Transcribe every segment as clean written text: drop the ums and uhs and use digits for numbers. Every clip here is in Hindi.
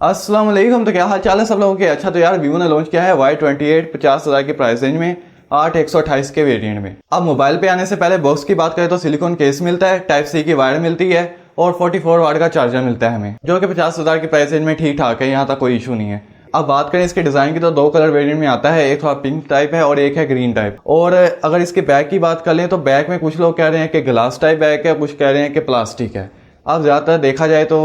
अस्सलाम वालेकुम। तो क्या हाल चाल है सब लोगों के। अच्छा तो यार वीवो ने लॉन्च किया है Y28 50,000 की प्राइस रेंज में 8/128 के वेरिएंट में। अब मोबाइल पे आने से पहले बॉक्स की बात करें तो सिलिकॉन केस मिलता है, टाइप सी की वायर मिलती है और 44 वाट का चार्जर मिलता है हमें, जो कि 50,000 की प्राइस रेंज में ठीक ठाक है, यहाँ तक कोई इशू नहीं है। अब बात करें इसके डिज़ाइन की तो दो कलर वेरिएंट में आता है, एक थोड़ा पिंक टाइप है और एक है ग्रीन टाइप। और अगर इसके बैक की बात कर लें तो बैक में कुछ लोग कह रहे हैं कि ग्लास टाइप बैक है, कुछ कह रहे हैं कि प्लास्टिक है। अब ज़्यादातर देखा जाए तो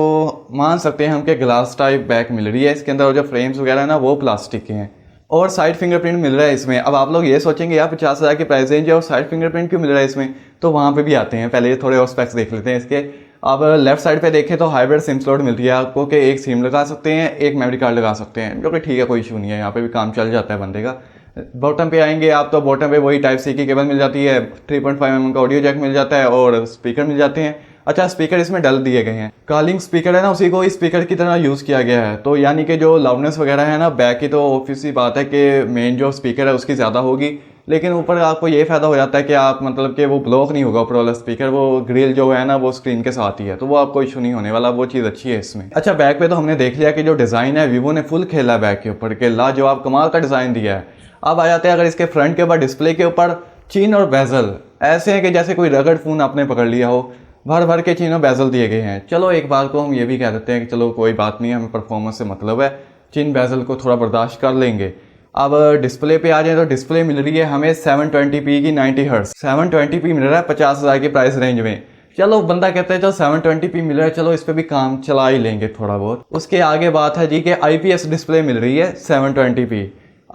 मान सकते हैं हम कि ग्लास टाइप बैक मिल रही है इसके अंदर, और जो फ्रेम्स वगैरह है ना वो प्लास्टिक के हैं और साइड फिंगरप्रिंट मिल रहा है इसमें। अब आप लोग ये सोचेंगे यार 50,000 की प्राइस रेंज है और साइड फिंगरप्रिंट क्यों मिल रहा है इसमें, तो वहाँ पे भी आते हैं। पहले थोड़े और स्पेक्स देख लेते हैं इसके। अब लेफ्ट साइड पे देखें तो हाइब्रिड सिम स्लॉट मिलती है आपको कि एक सिम लगा सकते हैं, एक मेमोरी कार्ड लगा सकते हैं, जो कि ठीक है, कोई इशू नहीं है, यहाँ पे भी काम चल जाता है बंदे का। बॉटम पे आएंगे आप तो बॉटम पे वही टाइप सी की केबल मिल जाती है, 3.5 mm का ऑडियो जैक मिल जाता है और स्पीकर मिल जाते हैं। अच्छा स्पीकर इसमें डल दिए गए हैं, कॉलिंग स्पीकर है ना उसी को स्पीकर की तरह यूज़ किया गया है, तो यानी कि जो लाउडनेस वगैरह है ना बैक की तो ऑब्वियस सी बात है कि मेन जो स्पीकर है उसकी ज़्यादा होगी, लेकिन ऊपर आपको ये फ़ायदा हो जाता है कि आप मतलब कि वो ब्लॉक नहीं होगा ऊपर वाला स्पीकर, वो ग्रिल जो है ना वो स्क्रीन के साथ ही है, तो वो आपको इशू नहीं होने वाला, वो चीज़ अच्छी है इसमें। अच्छा बैक पे तो हमने देख लिया कि जो डिज़ाइन है वीवो ने फुल खेला है बैक के ऊपर के लाजवाब कमाल का डिज़ाइन दिया है। अब आ जाते हैं अगर इसके फ्रंट के ऊपर डिस्प्ले के ऊपर चीन और बेजल ऐसे हैं कि जैसे कोई रगड़ फ़ोन आपने पकड़ लिया हो, भर भर के चीन और बेजल दिए गए हैं। चलो एक बात को हम ये भी कह देते हैं कि चलो कोई बात नहीं, हमें परफॉर्मेंस से मतलब है, चीन बेजल को थोड़ा बर्दाश्त कर लेंगे। अब डिस्प्ले पे आ जाए तो डिस्प्ले मिल रही है हमें 720p की 90 हर्ट्ज, 720p मिल रहा है 50,000 की प्राइस रेंज में। चलो बंदा कहते हैं चलो 720p मिल रहा है, चलो इस पे भी काम चला ही लेंगे थोड़ा बहुत। उसके आगे बात है जी कि IPS डिस्प्ले मिल रही है 720p।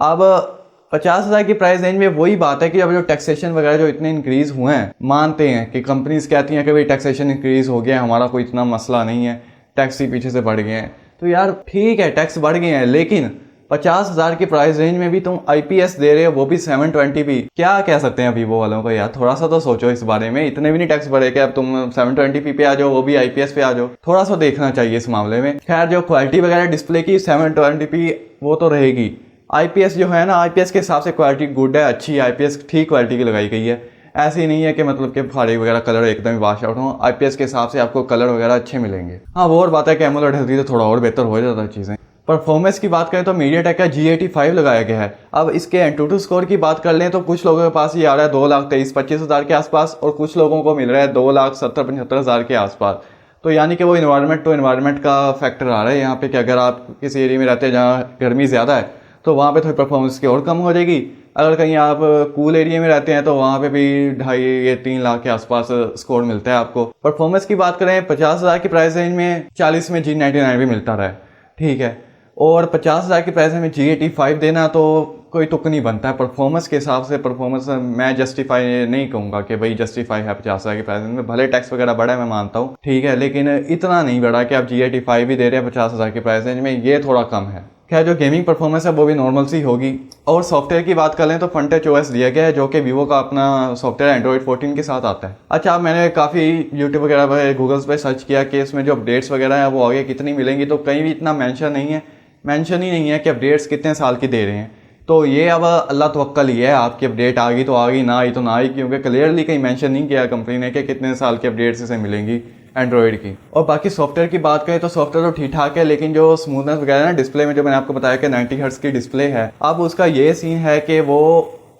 अब 50,000 की प्राइस रेंज में वही बात है कि अब जो टैक्सेशन वगैरह जो इतने इंक्रीज हुए हैं, मानते हैं कि कंपनीज कहती हैं कि भाई टैक्सेशन इंक्रीज हो गया, हमारा कोई इतना मसला नहीं है, टैक्स ही पीछे से बढ़ गए हैं, तो यार ठीक है टैक्स बढ़ गए हैं, लेकिन 50,000 की प्राइस रेंज में भी तुम IPS दे रहे हो, वो भी 720p। क्या कह सकते हैं वीवो वालों को, यार थोड़ा सा तो सोचो इस बारे में। इतने भी नहीं टैक्स बढ़े कि अब तुम 720p पे आ जाओ, वो भी IPS पे आ जाओ, थोड़ा सा देखना चाहिए इस मामले में। खैर जो क्वालिटी वगैरह डिस्प्ले की 720p वो तो रहेगी, IPS जो है ना IPS के हिसाब से क्वालिटी गुड है, अच्छी है, IPS ठीक क्वालिटी की लगाई गई है। ऐसे ही नहीं है कि मतलब कि फाड़ी वगैरह कलर एकदम वॉश आउट हो, IPS के हिसाब से आपको कलर वगैरह अच्छे मिलेंगे। हाँ वो और बात है कि एमोलेड होती तो थोड़ा और बेहतर हो जाता चीज़ें। परफॉर्मेंस की बात करें तो MediaTek का G85 लगाया गया है। अब इसके AnTuTu स्कोर की बात कर लें तो कुछ लोगों के पास ये आ रहा है 2,23,25,000 के आसपास और कुछ लोगों को मिल रहा है 2,70,75,000 के आसपास। तो यानी कि वो इन्वायरमेंट टू इन्वायरमेंट का फैक्टर आ रहा है यहाँ पे कि अगर आप किसी एरिया में रहते हैं जहाँ गर्मी ज़्यादा है तो वहाँ पे थोड़ी परफॉर्मेंस की और कम हो जाएगी। अगर कहीं आप कूल एरिया में रहते हैं तो वहाँ पे भी 2.5 या 3 लाख के आसपास स्कोर मिलता है आपको। परफॉर्मेंस की बात करें 50,000 की प्राइस रेंज में 40 में G99 भी मिलता रहा है, ठीक है, और 50,000 की प्राइस में G85 देना तो कोई तुक नहीं बनता है परफॉर्मेंस के हिसाब से। परफॉर्मेंस मैं जस्टिफाई नहीं कहूँगा कि भाई जस्टिफाई है 50,000 की प्राइस में, भले टैक्स वगैरह बढ़ा है मैं मानता हूँ, ठीक है, लेकिन इतना नहीं बढ़ा कि आप G85 भी दे रहे हैं 50,000 की प्राइस रेंज में, ये थोड़ा कम है। खैर जो गेमिंग परफॉर्मेंस है वो भी नॉर्मल सी होगी। और सॉफ्टवेयर की बात कर लें तो FunTouch OS दिया गया है, जो कि वीवो का अपना सॉफ्टवेयर Android 14 के साथ आता है। अच्छा मैंने काफ़ी यूट्यूब वगैरह पर गूगल्स पे सर्च किया कि इसमें जो अपडेट्स वगैरह हैं वो आगे कितनी मिलेंगी, तो कहीं भी इतना मेंशन ही नहीं है कि अपडेट्स कितने साल की दे रहे हैं। तो ये अब अल्लाह तवक्कल ही है, आपकी अपडेट आ गई तो आ गई, ना आई तो ना आई, क्योंकि क्लियरली कहीं मेंशन नहीं किया कंपनी ने कि कितने साल की अपडेट्स इसे मिलेंगी एंड्रॉयड की। और बाकी सॉफ्टवेयर की बात करें तो सॉफ्टवेयर तो ठीक ठाक है, लेकिन जो स्मूथनेस वगैरह ना डिस्प्ले में, जो मैंने आपको बताया कि 90 हर्ट्ज की डिस्प्ले है, अब उसका ये सीन है कि वो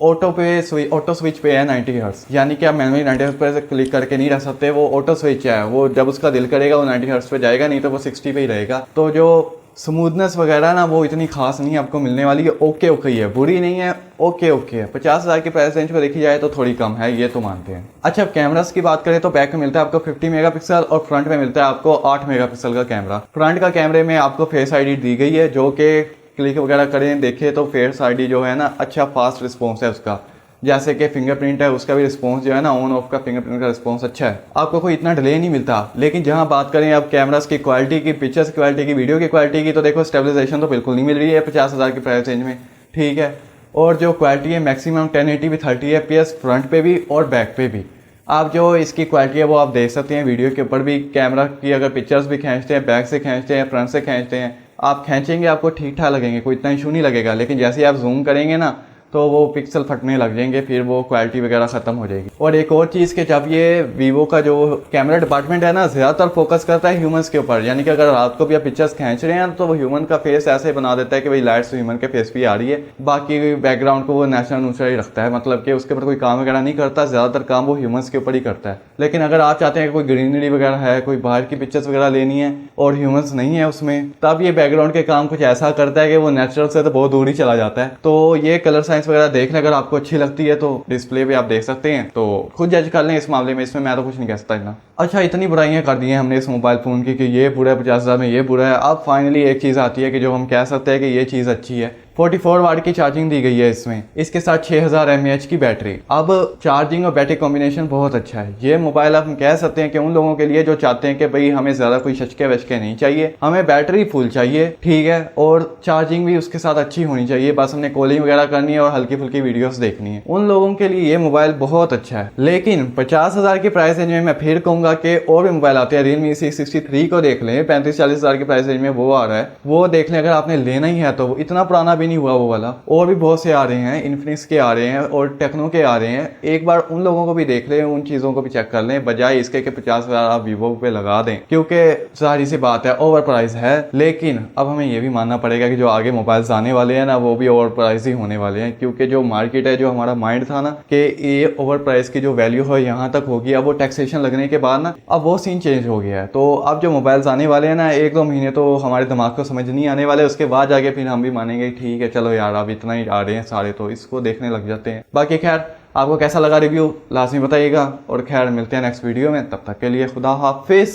ऑटो स्विच पे है 90 हर्ट्ज, यानी कि आप मैनुअली 90 हर्ट्ज पर क्लिक करके नहीं रख सकते, वो ऑटो स्विच है, वो जब उसका दिल करेगा वो 90 हर्ट्ज पे जाएगा, नहीं तो वो 60 पे ही रहेगा। तो जो स्मूथनेस वगैरह ना वो इतनी खास नहीं आपको मिलने वाली है, ओके ही है, बुरी नहीं है, ओके है। 50,000 की प्राइस रेंज पर देखी जाए तो थोड़ी कम है, ये तो मानते हैं। अच्छा अब कैमरास की बात करें तो बैक में मिलता है आपको 50 मेगापिक्सल और फ्रंट में मिलता है आपको 8 मेगापिक्सल का कैमरा। फ्रंट का कैमरे में आपको फेस ID दी गई है, जो कि क्लिक वगैरह करें देखे तो फेस ID जो है ना अच्छा फास्ट रिस्पॉन्स है उसका, जैसे कि फिंगरप्रिंट है उसका भी रिस्पॉन्स जो है ना ऑन ऑफ का फिंगरप्रिंट का रिस्पॉन्स अच्छा है, आपको कोई इतना डिले नहीं मिलता। लेकिन जहां बात करें अब कैमरास की क्वालिटी की, पिक्चर्स की क्वालिटी की, वीडियो की क्वालिटी की, तो देखो स्टेबलाइजेशन तो बिल्कुल नहीं मिल रही है 50,000 की प्राइस रेंज में, ठीक है। और जो क्वालिटी है मैक्सिमम 1080p 30 fps फ्रंट पे भी और बैक पे भी। आप जो इसकी क्वालिटी है वो आप देख सकते हैं वीडियो के ऊपर भी। कैमरा की अगर पिक्चर्स भी खींचते हैं, बैक से खींचते हैं, फ्रंट से खींचते हैं, आप खींचेंगे आपको ठीक ठाक लगेंगे, कोई इतना इशू नहीं लगेगा। लेकिन जैसे आप जूम करेंगे ना तो वो पिक्सल फटने लग जाएंगे, फिर वो क्वालिटी वगैरह खत्म हो जाएगी। और एक और चीज़ कि जब ये वीवो का जो कैमरा डिपार्टमेंट है ना, ज़्यादातर फोकस करता है ह्यूमंस के ऊपर, यानी कि अगर रात को भी आप पिक्चर्स खींच रहे हैं तो वो ह्यूमन का फेस ऐसे बना देता है कि भाई लाइट से ह्यूमन के फेस भी आ रही है, बाकी बैकग्राउंड को वो नेचुरल नूचुरल ही रखता है, मतलब कि उसके ऊपर कोई काम वगैरह नहीं करता, ज़्यादातर काम वो ह्यूमंस के ऊपर ही करता है। लेकिन अगर आप चाहते हैं कि कोई ग्रीनरी वगैरह है, कोई बाहर की पिक्चर्स वगैरह लेनी है और ह्यूमंस नहीं है उसमें, तब ये बैकग्राउंड के काम कुछ ऐसा करता है कि वो नेचुरल से तो बहुत दूर ही चला जाता है। तो ये कलर साइंस वगैरह देख लें, अगर आपको अच्छी लगती है तो डिस्प्ले पे आप देख सकते हैं, तो खुद जज कर लें इस मामले में, इसमें मैं तो कुछ नहीं कह सकता इतना। अच्छा, इतनी बुराइयां कर दी हैं हमने इस मोबाइल फ़ोन की कि ये बुरा है, 50,000 में ये बुरा है। अब फाइनली एक चीज़ आती है कि जो हम कह सकते हैं कि ये चीज़ अच्छी है। 44 वाट की चार्जिंग दी गई है इसमें, इसके साथ 6000 mAh की बैटरी। अब चार्जिंग और बैटरी कॉम्बिनेशन बहुत अच्छा है। ये मोबाइल आप कह सकते हैं कि उन लोगों के लिए जो चाहते हैं कि भाई हमें ज़्यादा कोई शचके वचके नहीं चाहिए, हमें बैटरी फुल चाहिए, ठीक है, और चार्जिंग भी उसके साथ अच्छी होनी चाहिए, बस हमने कॉलिंग वगैरह करनी है और हल्की फुल्की वीडियोस देखनी है, उन लोगों के लिए ये मोबाइल बहुत अच्छा है। लेकिन 50,000 की प्राइस रेंज में मैं फिर कहूँगा कि और भी मोबाइल आते हैं, Realme C63 को देख लें, 35-40 हज़ार की प्राइस रेंज में वो आ रहा है, वो देख लें अगर आपने लेना ही है तो। वो इतना पुराना नहीं हुआ वो वाला, और भी बहुत से आ रहे हैं, इन्फिनिक्स के आ रहे हैं और टेक्नो के आ रहे हैं। एक बार उन लोगों को भी देख लें, उन चीज़ों को भी चेक कर लें, बजाय इसके कि 50,000 आप वीवो पे लगा दें, क्योंकि सारी सी बात है ओवर प्राइस है। लेकिन अब हमें ये भी मानना पड़ेगा कि जो आगे मोबाइल्स आने वाले हैं ना, वो भी ओवर प्राइस ही होने वाले हैं, क्योंकि जो मार्केट है, जो हमारा माइंड था ना कि ये ओवर प्राइस की जो वैल्यू है यहाँ तक होगी, अब वो टैक्सेशन लगने के बाद ना अब वो सीन चेंज हो गया है। तो अब जो मोबाइल्स आने वाले हैं ना, 1-2 महीने तो हमारे दिमाग को समझ नहीं आने वाले, उसके बाद जाके फिर हम भी मानेंगे ठीक है चलो यार अब इतना ही आ रहे हैं सारे, तो इसको देखने लग जाते हैं। बाकी खैर, आपको कैसा लगा रिव्यू लाजमी बताइएगा, और खैर मिलते हैं नेक्स्ट वीडियो में, तब तक के लिए खुदा हाफिज।